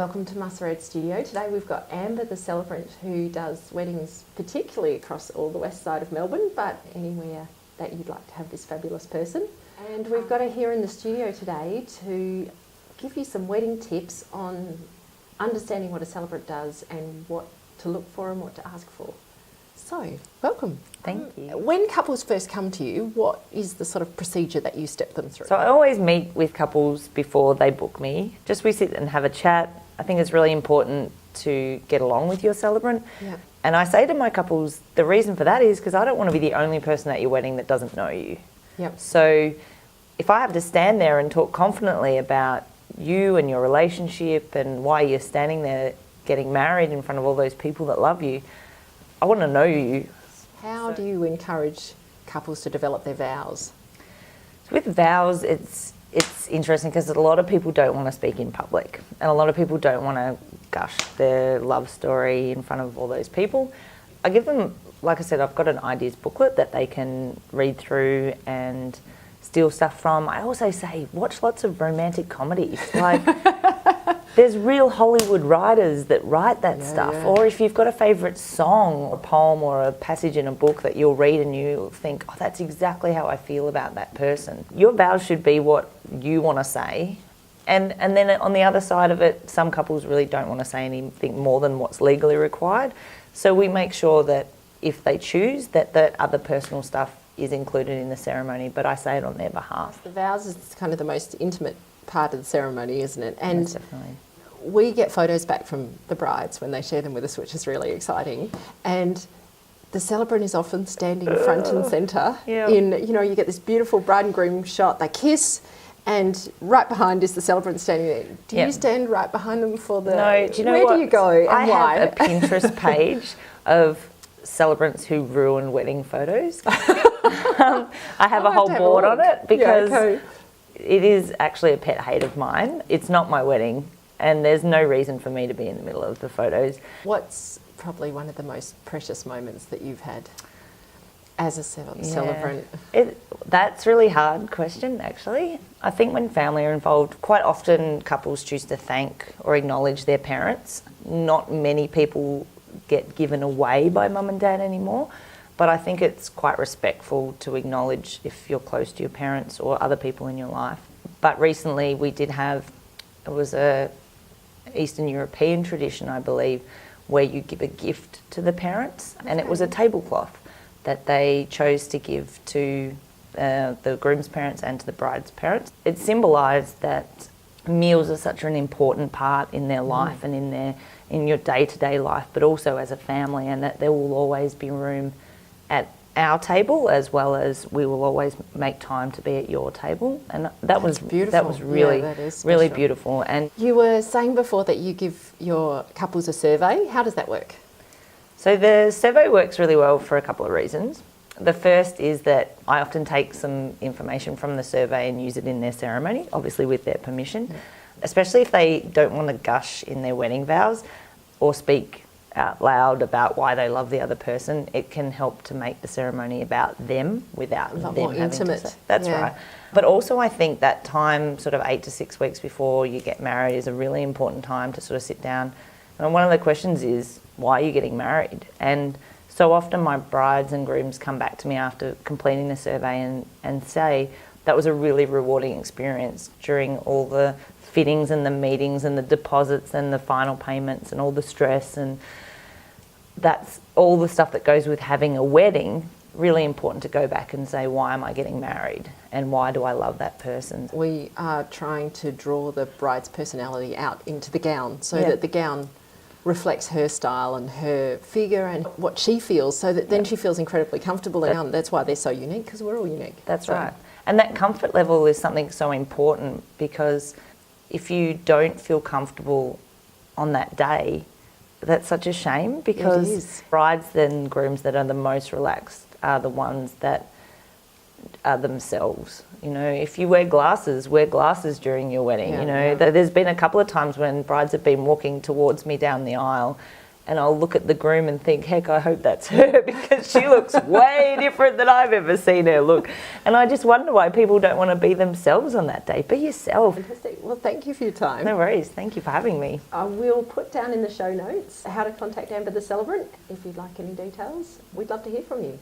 Welcome to Mussared Studio. Today we've got Amber the Celebrant, who does weddings particularly across all the west side of Melbourne, but anywhere that you'd like to have this fabulous person. And we've got her here in the studio today to give you some wedding tips on understanding what a celebrant does and what to look for and what to ask for. So, welcome. Thank you. When couples first come to you, what is the sort of procedure that you step them through? So I always meet with couples before they book me. Just we sit and have a chat. I think it's really important to get along with your celebrant. Yeah. And I say to my couples, the reason for that is because I don't want to be the only person at your wedding that doesn't know you. Yep. So if I have to stand there and talk confidently about you and your relationship and why you're standing there getting married in front of all those people that love you, I want to know you. How do you encourage couples to develop their vows? So with vows, it's interesting because a lot of people don't want to speak in public and a lot of people don't want to gush their love story in front of all those people. I give them, like I said, I've got an ideas booklet that they can read through and steal stuff from. I also say watch lots of romantic comedies. Like there's real Hollywood writers that write that stuff. Yeah. Or if you've got a favourite song or poem or a passage in a book that you'll read and you think, oh, that's exactly how I feel about that person. Your vows should be what you want to say. And then on the other side of it, some couples really don't want to say anything more than what's legally required. So we make sure that if they choose, that the other personal stuff is included in the ceremony, but I say it on their behalf. The vows is kind of the most intimate part of the ceremony, isn't it? And Yes, definitely. we get photos back from the brides when they share them with us, which is really exciting. And the celebrant is often standing front and centre. Yeah. You get this beautiful bride and groom shot, they kiss, and right behind is the celebrant standing there. Do you stand right behind them for the... No, do you know where what? do you go and I why? have a Pinterest page of celebrants who ruin wedding photos. I have a whole board on it because it is actually a pet hate of mine. It's not my wedding and there's no reason for me to be in the middle of the photos. What's probably one of the most precious moments that you've had as a celebrant? That's a really hard question, actually. I think when family are involved, quite often couples choose to thank or acknowledge their parents. Not many people get given away by mum and dad anymore, but I think it's quite respectful to acknowledge if you're close to your parents or other people in your life. But recently we did have, it was a Eastern European tradition, I believe, where you give a gift to the parents, and it was a tablecloth that they chose to give to the groom's parents and to the bride's parents. It symbolised that meals are such an important part in their life and in your day-to-day life, but also as a family, and that there will always be room at our table as well as we will always make time to be at your table. And that was beautiful. That was really, really beautiful. And you were saying before that you give your couples a survey. How does that work? So the survey works really well for a couple of reasons. The first is that I often take some information from the survey and use it in their ceremony, obviously with their permission, especially if they don't want to gush in their wedding vows or speak out loud about why they love the other person. It can help to make the ceremony about them without them more having intimate. to say. That's right. But also I think that time, sort of 8 to 6 weeks before you get married, is a really important time to sort of sit down. And one of the questions is, why are you getting married? And so often my brides and grooms come back to me after completing the survey and say, that was a really rewarding experience during all the fittings and the meetings and the deposits and the final payments and all the stress, and that's all the stuff that goes with having a wedding. Really important to go back and say, why am I getting married and why do I love that person? We are trying to draw the bride's personality out into the gown so that the gown reflects her style and her figure and what she feels, so that then she feels incredibly comfortable in the gown. That's why they're so unique, because we're all unique. That's right. And that comfort level is something so important, because if you don't feel comfortable on that day, that's such a shame, because brides and grooms that are the most relaxed are the ones that are themselves. You know, if you wear glasses during your wedding. There's been a couple of times when brides have been walking towards me down the aisle and I'll look at the groom and think, heck, I hope that's her, because she looks way different than I've ever seen her look. And I just wonder why people don't want to be themselves on that day. Be yourself. Fantastic. Well, thank you for your time. No worries. Thank you for having me. I will put down in the show notes how to contact Amber the Celebrant if you'd like any details. We'd love to hear from you.